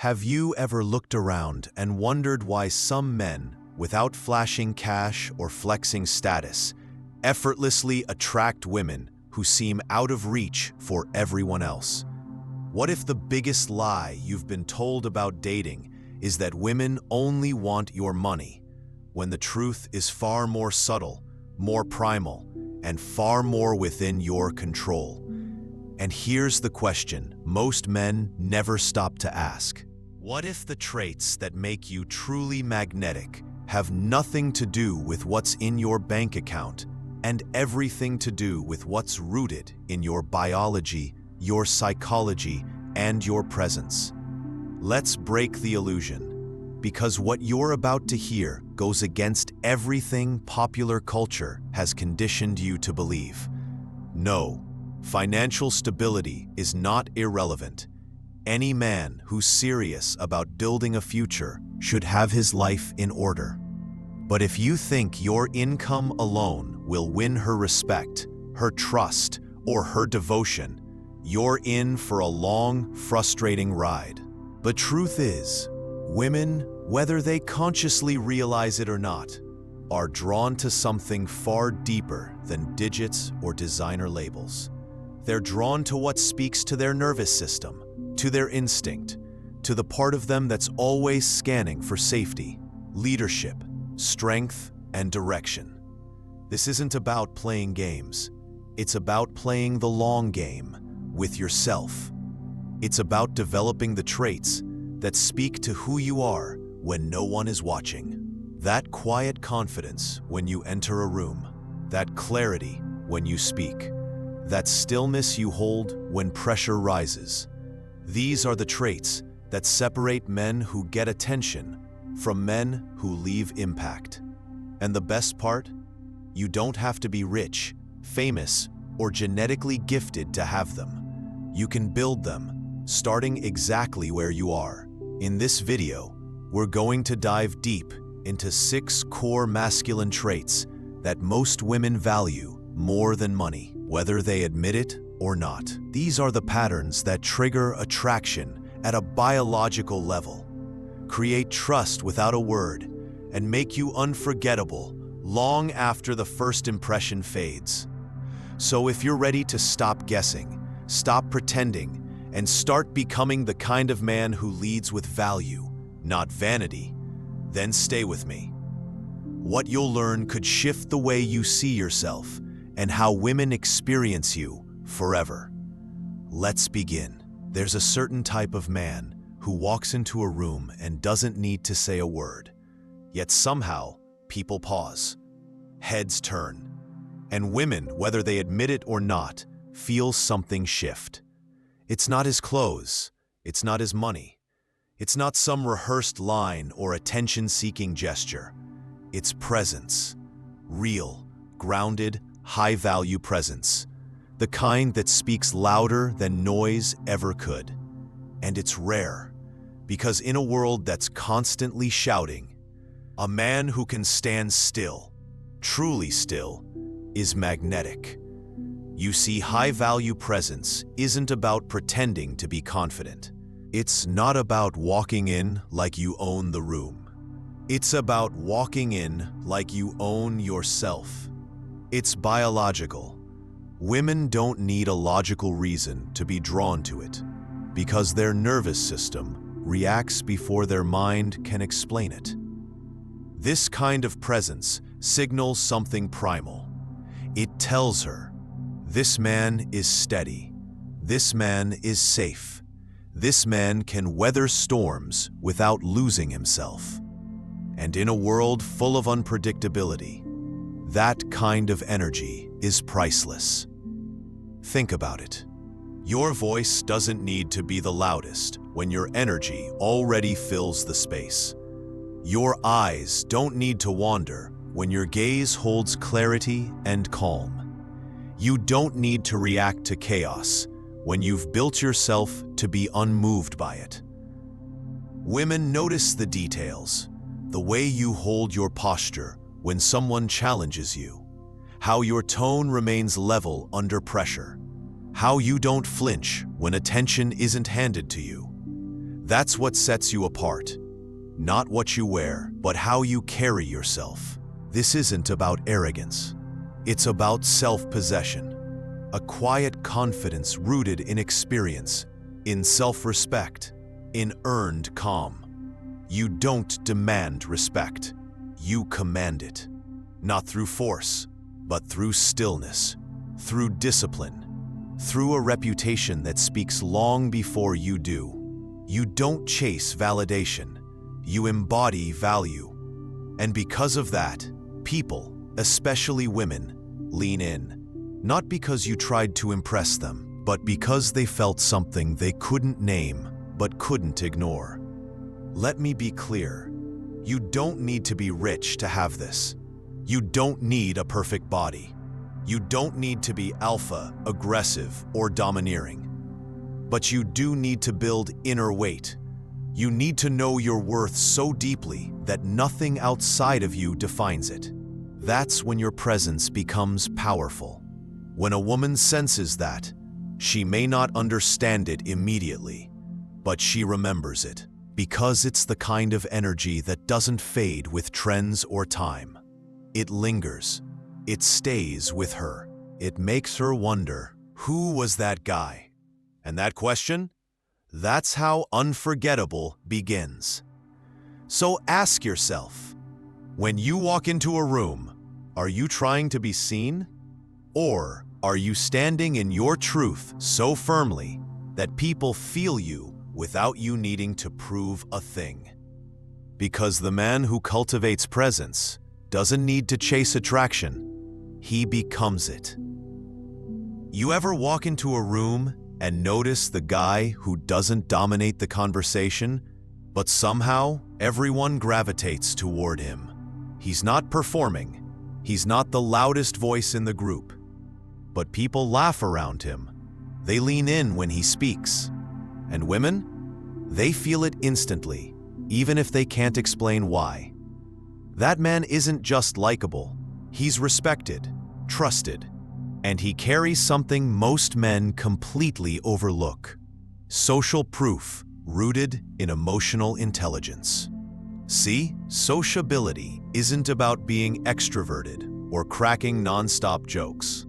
Have you ever looked around and wondered why some men, without flashing cash or flexing status, effortlessly attract women who seem out of reach for everyone else? What if the biggest lie you've been told about dating is that women only want your money, when the truth is far more subtle, more primal, and far more within your control? And here's the question most men never stop to ask. What if the traits that make you truly magnetic have nothing to do with what's in your bank account and everything to do with what's rooted in your biology, your psychology, and your presence? Let's break the illusion, because what you're about to hear goes against everything popular culture has conditioned you to believe. No, financial stability is not irrelevant. Any man who's serious about building a future should have his life in order. But if you think your income alone will win her respect, her trust, or her devotion, you're in for a long, frustrating ride. The truth is, women, whether they consciously realize it or not, are drawn to something far deeper than digits or designer labels. They're drawn to what speaks to their nervous system, to their instinct, to the part of them that's always scanning for safety, leadership, strength, and direction. This isn't about playing games. It's about playing the long game with yourself. It's about developing the traits that speak to who you are when no one is watching. That quiet confidence when you enter a room, that clarity when you speak, that stillness you hold when pressure rises. These are the traits that separate men who get attention from men who leave impact. And the best part? You don't have to be rich, famous, or genetically gifted to have them. You can build them, starting exactly where you are. In this video, we're going to dive deep into 6 core masculine traits that most women value more than money, whether they admit it or not. These are the patterns that trigger attraction at a biological level, create trust without a word, and make you unforgettable long after the first impression fades. So if you're ready to stop guessing, stop pretending, and start becoming the kind of man who leads with value, not vanity, then stay with me. What you'll learn could shift the way you see yourself and how women experience you forever. Let's begin. There's a certain type of man who walks into a room and doesn't need to say a word. Yet somehow, people pause, heads turn, and women, whether they admit it or not, feel something shift. It's not his clothes, it's not his money, it's not some rehearsed line or attention-seeking gesture. It's presence, real, grounded, high-value presence. The kind that speaks louder than noise ever could. And it's rare, because in a world that's constantly shouting, a man who can stand still, truly still, is magnetic. You see, high-value presence isn't about pretending to be confident. It's not about walking in like you own the room. It's about walking in like you own yourself. It's biological. Women don't need a logical reason to be drawn to it, because their nervous system reacts before their mind can explain it. This kind of presence signals something primal. It tells her, this man is steady, this man is safe, this man can weather storms without losing himself. And in a world full of unpredictability, that kind of energy is priceless. Think about it. Your voice doesn't need to be the loudest when your energy already fills the space. Your eyes don't need to wander when your gaze holds clarity and calm. You don't need to react to chaos when you've built yourself to be unmoved by it. Women notice the details, the way you hold your posture when someone challenges you, how your tone remains level under pressure, how you don't flinch when attention isn't handed to you. That's what sets you apart. Not what you wear, but how you carry yourself. This isn't about arrogance. It's about self-possession. A quiet confidence rooted in experience, in self-respect, in earned calm. You don't demand respect. You command it. Not through force, but through stillness, through discipline, through a reputation that speaks long before you do. You don't chase validation. You embody value. And because of that, people, especially women, lean in. Not because you tried to impress them, but because they felt something they couldn't name, but couldn't ignore. Let me be clear. You don't need to be rich to have this. You don't need a perfect body. You don't need to be alpha, aggressive, or domineering. But you do need to build inner weight. You need to know your worth so deeply that nothing outside of you defines it. That's when your presence becomes powerful. When a woman senses that, she may not understand it immediately, but she remembers it, because it's the kind of energy that doesn't fade with trends or time. It lingers. It stays with her. It makes her wonder, who was that guy? And that question? That's how unforgettable begins. So ask yourself, when you walk into a room, are you trying to be seen? Or are you standing in your truth so firmly that people feel you without you needing to prove a thing? Because the man who cultivates presence doesn't need to chase attraction, he becomes it. You ever walk into a room and notice the guy who doesn't dominate the conversation, but somehow everyone gravitates toward him? He's not performing. He's not the loudest voice in the group. But people laugh around him. They lean in when he speaks. And women? They feel it instantly, even if they can't explain why. That man isn't just likable. He's respected, trusted, and he carries something most men completely overlook: social proof rooted in emotional intelligence. See, sociability isn't about being extroverted or cracking non-stop jokes.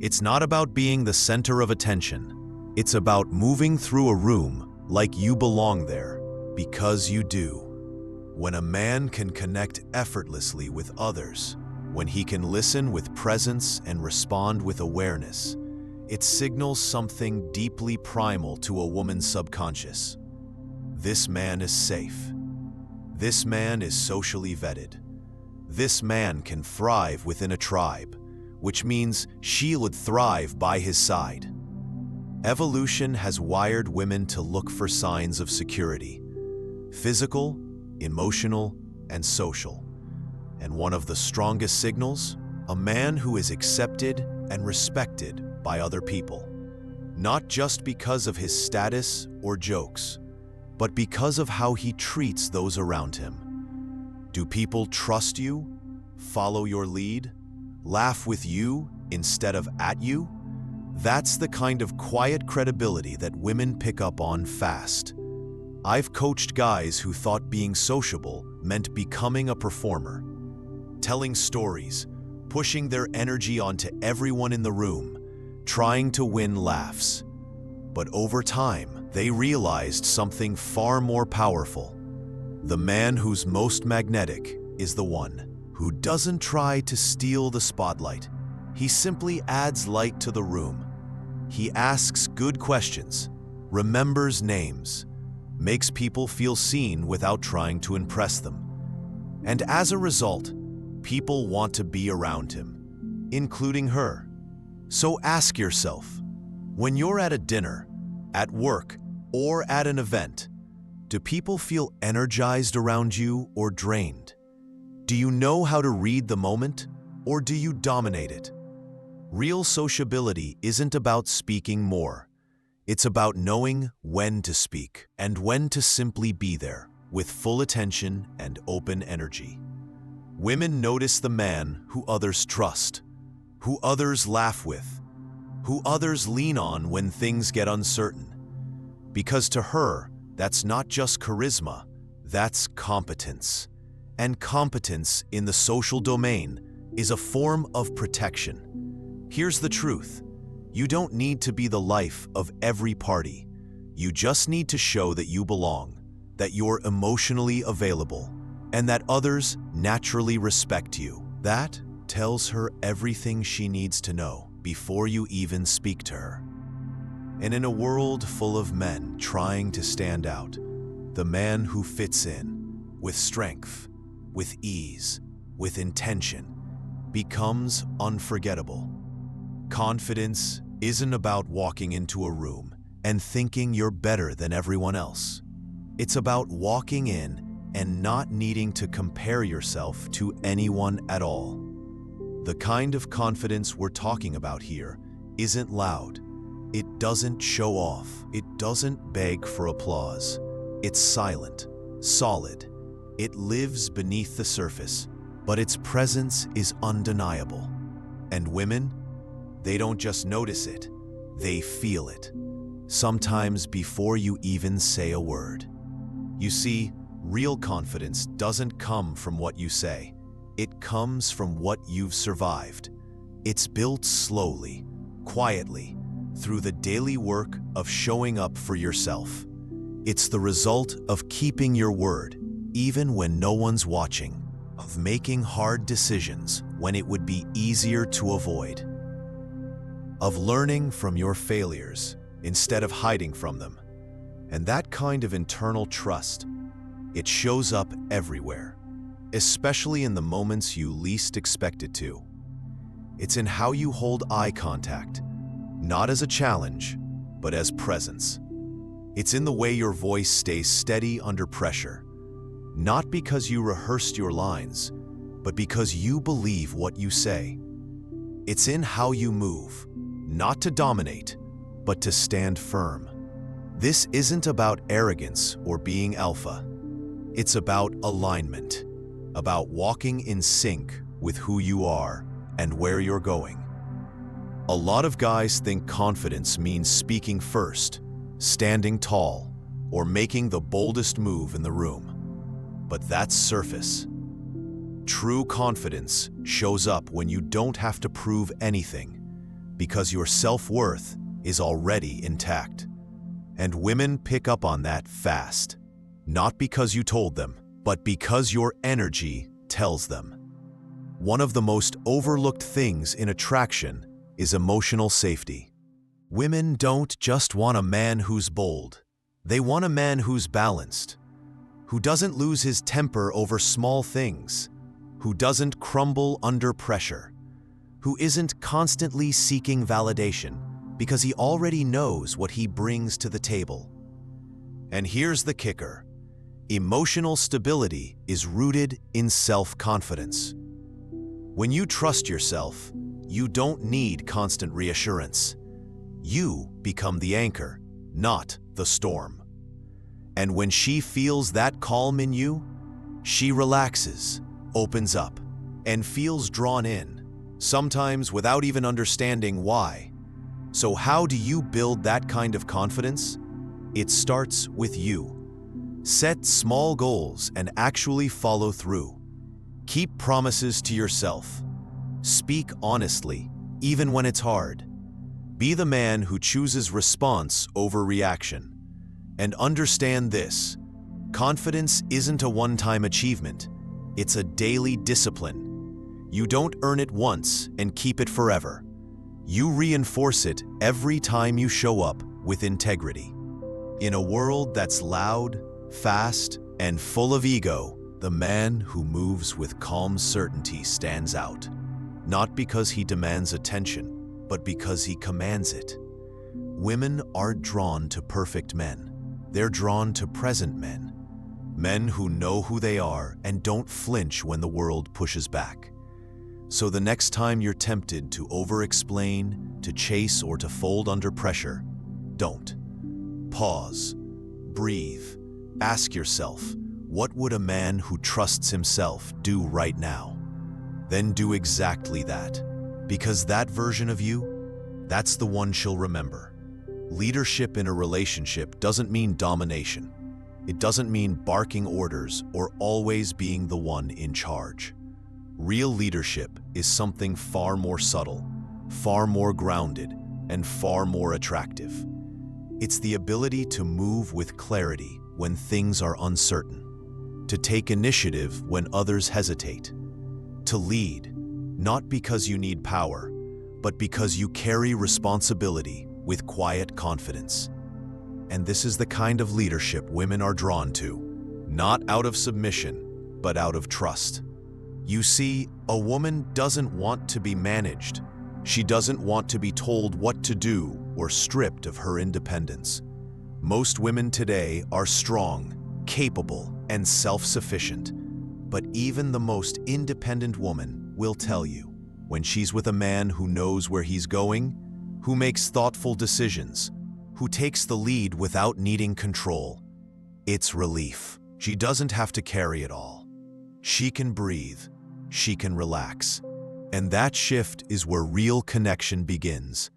It's not about being the center of attention. It's about moving through a room like you belong there, because you do. When a man can connect effortlessly with others, when he can listen with presence and respond with awareness, it signals something deeply primal to a woman's subconscious. This man is safe. This man is socially vetted. This man can thrive within a tribe, which means she would thrive by his side. Evolution has wired women to look for signs of security: physical, emotional, and social. And one of the strongest signals? A man who is accepted and respected by other people. Not just because of his status or jokes, but because of how he treats those around him. Do people trust you, follow your lead, laugh with you instead of at you? That's the kind of quiet credibility that women pick up on fast. I've coached guys who thought being sociable meant becoming a performer, telling stories, pushing their energy onto everyone in the room, trying to win laughs. But over time, they realized something far more powerful. The man who's most magnetic is the one who doesn't try to steal the spotlight. He simply adds light to the room. He asks good questions, remembers names, makes people feel seen without trying to impress them. And as a result, people want to be around him, including her. So ask yourself, when you're at a dinner, at work, or at an event, do people feel energized around you or drained? Do you know how to read the moment, or do you dominate it? Real sociability isn't about speaking more. It's about knowing when to speak and when to simply be there with full attention and open energy. Women notice the man who others trust, who others laugh with, who others lean on when things get uncertain. Because to her, That's not just charisma, that's competence. And competence in the social domain is a form of protection. Here's the truth. You don't need to be the life of every party. You just need to show that you belong, that you're emotionally available, and that others naturally respect you. That tells her everything she needs to know before you even speak to her. And in a world full of men trying to stand out, the man who fits in, with strength, with ease, with intention, becomes unforgettable. Confidence isn't about walking into a room and thinking you're better than everyone else. It's about walking in and not needing to compare yourself to anyone at all. The kind of confidence we're talking about here isn't loud. It doesn't show off. It doesn't beg for applause. It's silent, solid. It lives beneath the surface, but its presence is undeniable. And women, they don't just notice it, they feel it. Sometimes before you even say a word. You see, real confidence doesn't come from what you say. It comes from what you've survived. It's built slowly, quietly, through the daily work of showing up for yourself. It's the result of keeping your word, even when no one's watching, of making hard decisions when it would be easier to avoid, of learning from your failures instead of hiding from them. And that kind of internal trust, it shows up everywhere, especially in the moments you least expect it to. It's in how you hold eye contact, not as a challenge, but as presence. It's in the way your voice stays steady under pressure, not because you rehearsed your lines, but because you believe what you say. It's in how you move, not to dominate, but to stand firm. This isn't about arrogance or being alpha. It's about alignment, about walking in sync with who you are and where you're going. A lot of guys think confidence means speaking first, standing tall, or making the boldest move in the room. But that's surface. True confidence shows up when you don't have to prove anything, because your self-worth is already intact. And women pick up on that fast, not because you told them, but because your energy tells them. One of the most overlooked things in attraction is emotional safety. Women don't just want a man who's bold. They want a man who's balanced, who doesn't lose his temper over small things, who doesn't crumble under pressure, who isn't constantly seeking validation because he already knows what he brings to the table. And here's the kicker. Emotional stability is rooted in self-confidence. When you trust yourself, you don't need constant reassurance. You become the anchor, not the storm. And when she feels that calm in you, she relaxes, opens up, and feels drawn in, sometimes without even understanding why. So how do you build that kind of confidence? It starts with you. Set small goals and actually follow through. Keep promises to yourself. Speak honestly, even when it's hard. Be the man who chooses response over reaction. And understand this: confidence isn't a one-time achievement. It's a daily discipline. You don't earn it once and keep it forever. You reinforce it every time you show up with integrity. In a world that's loud, fast, and full of ego, the man who moves with calm certainty stands out. Not because he demands attention, but because he commands it. Women aren't drawn to perfect men. They're drawn to present men. Men who know who they are and don't flinch when the world pushes back. So the next time you're tempted to over-explain, to chase, or to fold under pressure, don't. Pause. Breathe. Ask yourself, what would a man who trusts himself do right now? Then do exactly that. Because that version of you, that's the one she'll remember. Leadership in a relationship doesn't mean domination. It doesn't mean barking orders or always being the one in charge. Real leadership is something far more subtle, far more grounded, and far more attractive. It's the ability to move with clarity when things are uncertain, to take initiative when others hesitate, to lead, not because you need power, but because you carry responsibility with quiet confidence. And this is the kind of leadership women are drawn to, not out of submission, but out of trust. You see, a woman doesn't want to be managed. She doesn't want to be told what to do or stripped of her independence. Most women today are strong, capable, and self-sufficient. But even the most independent woman will tell you, when she's with a man who knows where he's going, who makes thoughtful decisions, who takes the lead without needing control, it's relief. She doesn't have to carry it all. She can breathe. She can relax. And that shift is where real connection begins.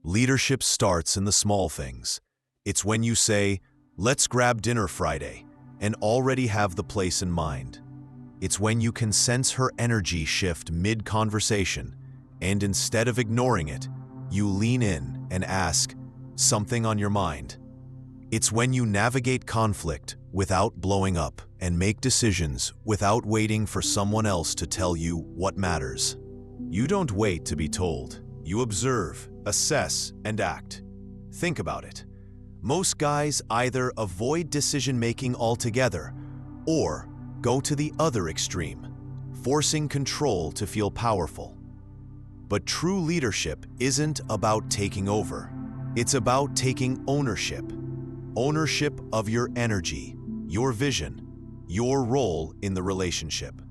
Leadership starts in the small things. It's when you say, "Let's grab dinner Friday," and already have the place in mind. It's when you can sense her energy shift mid-conversation, and instead of ignoring it, you lean in and ask, "Something on your mind?" It's when you navigate conflict without blowing up and make decisions without waiting for someone else to tell you what matters. You don't wait to be told. You observe, assess, and act. Think about it. Most guys either avoid decision-making altogether or go to the other extreme, forcing control to feel powerful. But true leadership isn't about taking over. It's about taking ownership. Ownership of your energy, your vision, your role in the relationship.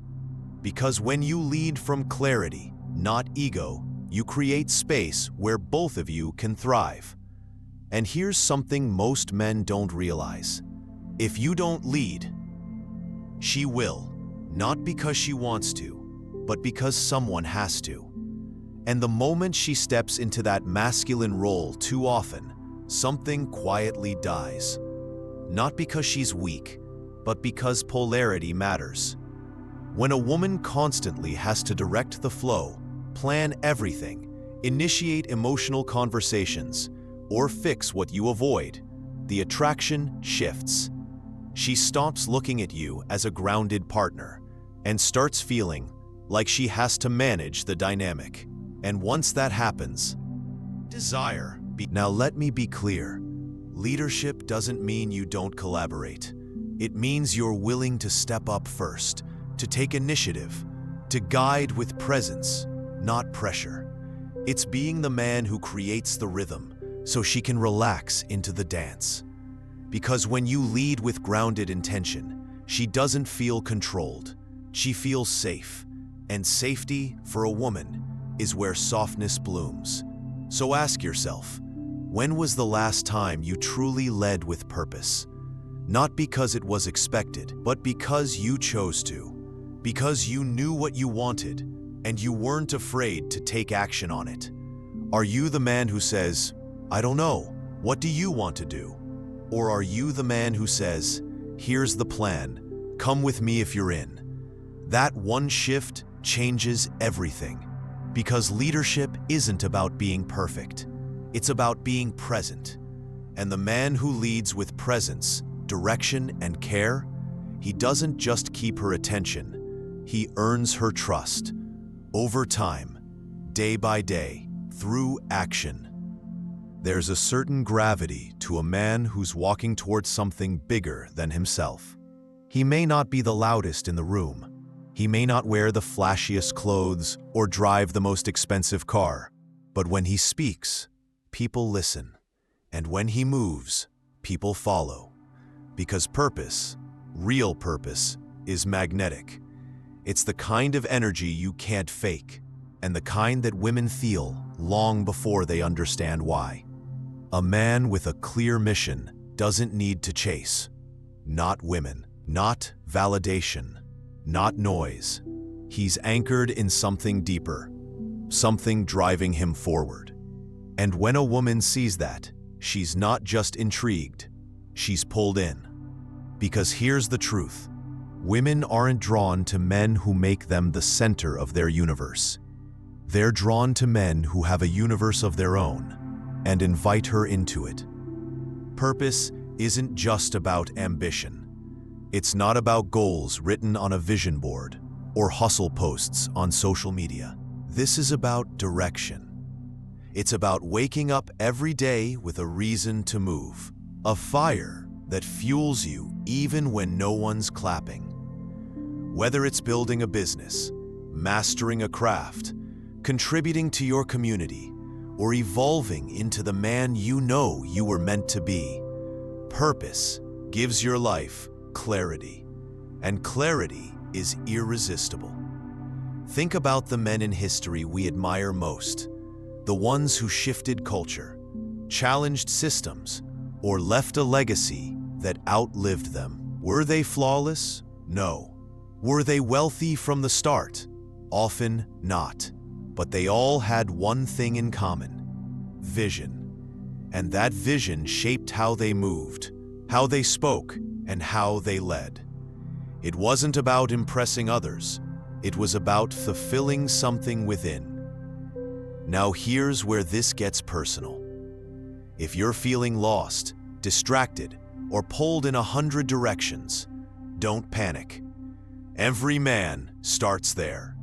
Because when you lead from clarity, not ego, you create space where both of you can thrive. And here's something most men don't realize. If you don't lead, she will, not because she wants to, but because someone has to. And the moment she steps into that masculine role too often, something quietly dies. Not because she's weak, but because polarity matters. When a woman constantly has to direct the flow, plan everything, initiate emotional conversations, or fix what you avoid, the attraction shifts. She stops looking at you as a grounded partner and starts feeling like she has to manage the dynamic. And once that happens, desire. Now let me be clear. Leadership doesn't mean you don't collaborate. It means you're willing to step up first, to take initiative, to guide with presence, not pressure. It's being the man who creates the rhythm so she can relax into the dance. Because when you lead with grounded intention, she doesn't feel controlled. She feels safe. And safety, for a woman, is where softness blooms. So ask yourself, when was the last time you truly led with purpose? Not because it was expected, but because you chose to. Because you knew what you wanted, and you weren't afraid to take action on it. Are you the man who says, "I don't know, what do you want to do?" Or are you the man who says, "Here's the plan, come with me if you're in"? That one shift changes everything. Because leadership isn't about being perfect. It's about being present. And the man who leads with presence, direction, and care, he doesn't just keep her attention. He earns her trust. Over time, day by day, through action. There's a certain gravity to a man who's walking towards something bigger than himself. He may not be the loudest in the room. He may not wear the flashiest clothes or drive the most expensive car. But when he speaks, people listen. And when he moves, people follow. Because purpose, real purpose, is magnetic. It's the kind of energy you can't fake, and the kind that women feel long before they understand why. A man with a clear mission doesn't need to chase. Not women, not validation, not noise. He's anchored in something deeper, something driving him forward. And when a woman sees that, she's not just intrigued, she's pulled in. Because here's the truth. Women aren't drawn to men who make them the center of their universe. They're drawn to men who have a universe of their own and invite her into it. Purpose isn't just about ambition. It's not about goals written on a vision board or hustle posts on social media. This is about direction. It's about waking up every day with a reason to move, a fire that fuels you even when no one's clapping. Whether it's building a business, mastering a craft, contributing to your community, or evolving into the man you know you were meant to be, purpose gives your life clarity, and clarity is irresistible. Think about the men in history we admire most, the ones who shifted culture, challenged systems, or left a legacy that outlived them. Were they flawless? No. Were they wealthy from the start? Often not. But they all had one thing in common: vision. And that vision shaped how they moved, how they spoke, and how they led. It wasn't about impressing others. It was about fulfilling something within. Now here's where this gets personal. If you're feeling lost, distracted, or pulled in 100 directions, don't panic. Every man starts there.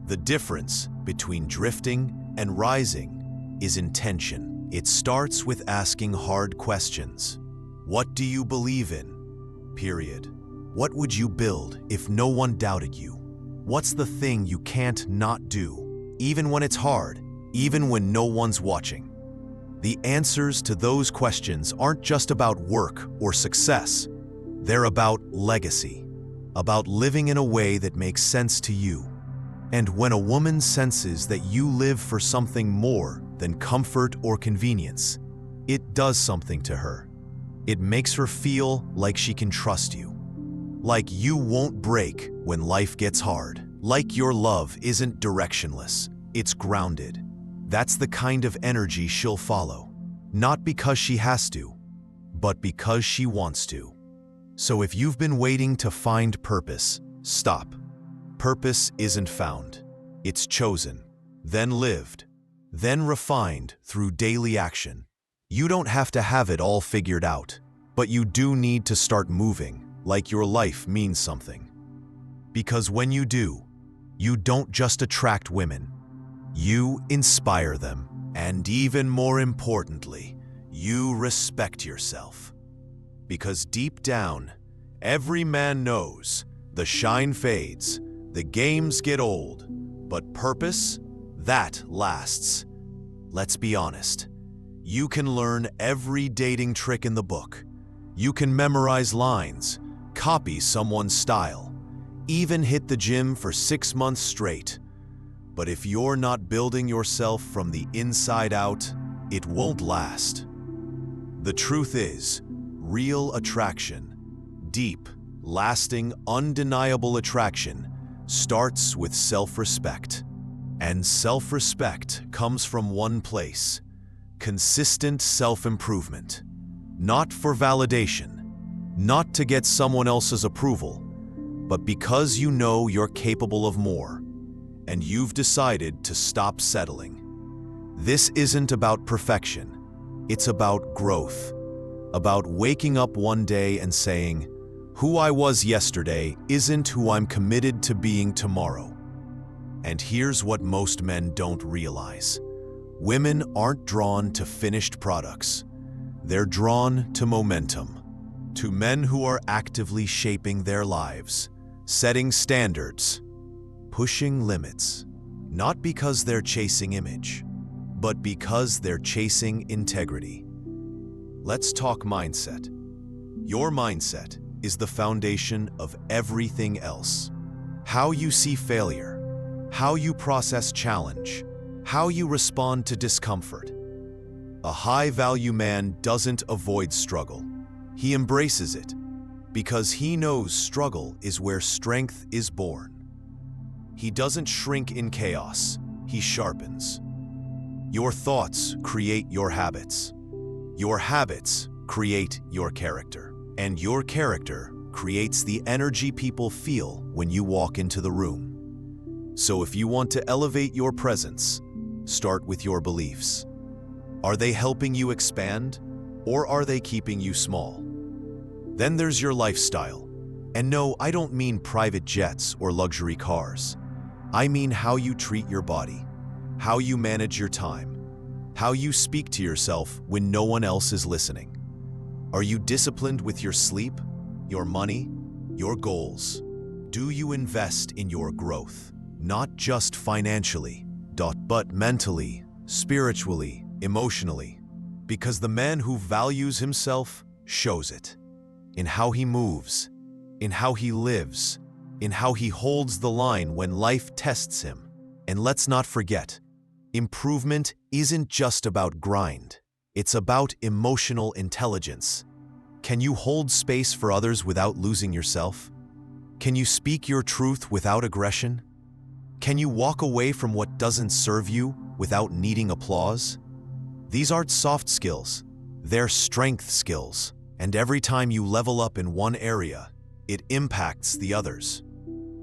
The difference between drifting and rising is intention. It starts with asking hard questions. What do you believe in? Period. What would you build if no one doubted you? What's the thing you can't not do, even when it's hard, even when no one's watching? The answers to those questions aren't just about work or success. They're about legacy, about living in a way that makes sense to you. And when a woman senses that you live for something more than comfort or convenience, it does something to her. It makes her feel like she can trust you, like you won't break when life gets hard, like your love isn't directionless, it's grounded. That's the kind of energy she'll follow, not because she has to, but because she wants to. So if you've been waiting to find purpose, stop. Purpose isn't found. It's chosen, then lived, then refined through daily action. You don't have to have it all figured out, but you do need to start moving like your life means something. Because when you do, you don't just attract women, you inspire them. And even more importantly, you respect yourself. Because deep down, every man knows the shine fades, the games get old, but purpose, that lasts. Let's be honest. You can learn every dating trick in the book. You can memorize lines, copy someone's style, even hit the gym for 6 months straight. But if you're not building yourself from the inside out, it won't last. The truth is, real attraction, deep, lasting, undeniable attraction, starts with self-respect. And self-respect comes from one place: consistent self-improvement. Not for validation, not to get someone else's approval, but because you know you're capable of more, and you've decided to stop settling. This isn't about perfection, it's about growth, about waking up one day and saying, "Who I was yesterday isn't who I'm committed to being tomorrow." And here's what most men don't realize. Women aren't drawn to finished products. They're drawn to momentum, to men who are actively shaping their lives, setting standards, pushing limits, not because they're chasing image, but because they're chasing integrity. Let's talk mindset. Your mindset is the foundation of everything else. How you see failure, how you process challenge, how you respond to discomfort. A high-value man doesn't avoid struggle. He embraces it, because he knows struggle is where strength is born. He doesn't shrink in chaos, he sharpens. Your thoughts create your habits. Your habits create your character. And your character creates the energy people feel when you walk into the room. So if you want to elevate your presence, start with your beliefs. Are they helping you expand, or are they keeping you small? Then there's your lifestyle. And no, I don't mean private jets or luxury cars. I mean how you treat your body, how you manage your time, how you speak to yourself when no one else is listening. Are you disciplined with your sleep, your money, your goals? Do you invest in your growth, not just financially, but mentally, spiritually, emotionally? Because the man who values himself shows it in how he moves, in how he lives, in how he holds the line when life tests him. And let's not forget, improvement isn't just about grind. It's about emotional intelligence. Can you hold space for others without losing yourself? Can you speak your truth without aggression? Can you walk away from what doesn't serve you without needing applause? These aren't soft skills, they're strength skills. And every time you level up in one area, it impacts the others.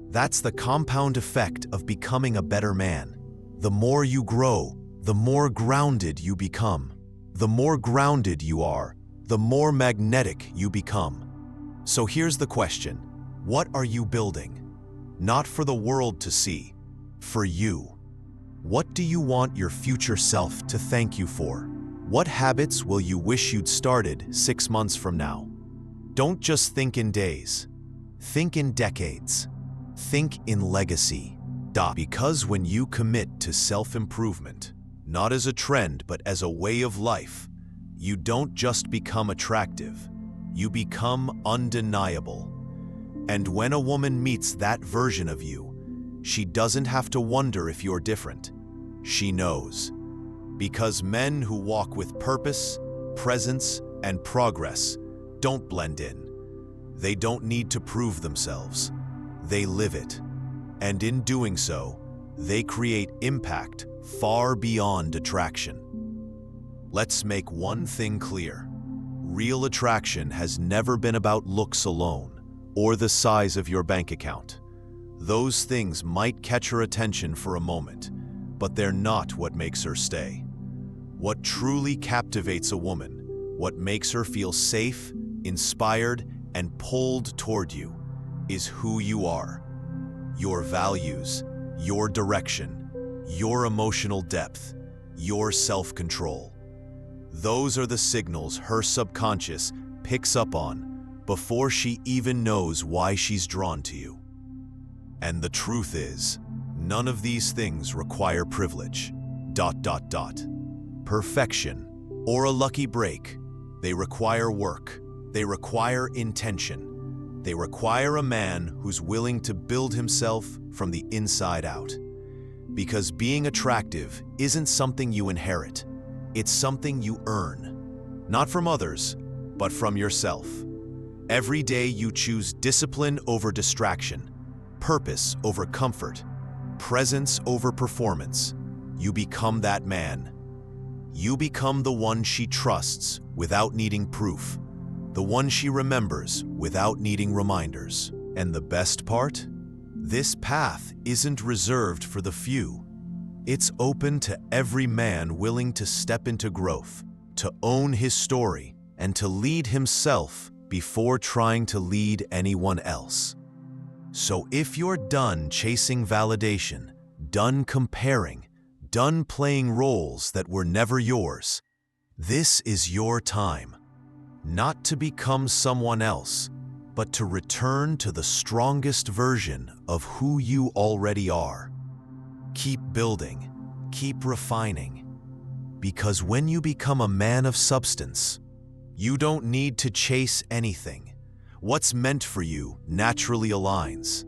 That's the compound effect of becoming a better man. The more you grow, the more grounded you become. The more grounded you are, the more magnetic you become. So here's the question: what are you building? Not for the world to see, for you. What do you want your future self to thank you for? What habits will you wish you'd started 6 months from now? Don't just think in days. Think in decades. Think in legacy. Because when you commit to self-improvement, not as a trend but as a way of life, you don't just become attractive, you become undeniable. And when a woman meets that version of you, she doesn't have to wonder if you're different. She knows. Because men who walk with purpose, presence, and progress don't blend in. They don't need to prove themselves. They live it. And in doing so, they create impact far beyond attraction. Let's make one thing clear. Real attraction has never been about looks alone or the size of your bank account. Those things might catch her attention for a moment, but they're not what makes her stay. What truly captivates a woman, what makes her feel safe, inspired, and pulled toward you, is who you are. Your values, your direction, your emotional depth, your self-control. Those are the signals her subconscious picks up on before she even knows why she's drawn to you. And the truth is, none of these things require privilege, perfection, or a lucky break. They require work. They require intention. They require a man who's willing to build himself from the inside out. Because being attractive isn't something you inherit. It's something you earn. Not from others, but from yourself. Every day you choose discipline over distraction, purpose over comfort, presence over performance. You become that man. You become the one she trusts without needing proof, the one she remembers without needing reminders. And the best part? This path isn't reserved for the few. It's open to every man willing to step into growth, to own his story, and to lead himself before trying to lead anyone else. So if you're done chasing validation, done comparing, done playing roles that were never yours, this is your time. Not to become someone else, but to return to the strongest version of who you already are. Keep building, keep refining. Because when you become a man of substance, you don't need to chase anything. What's meant for you naturally aligns.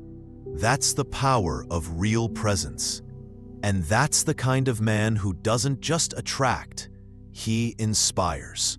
That's the power of real presence. And that's the kind of man who doesn't just attract, he inspires.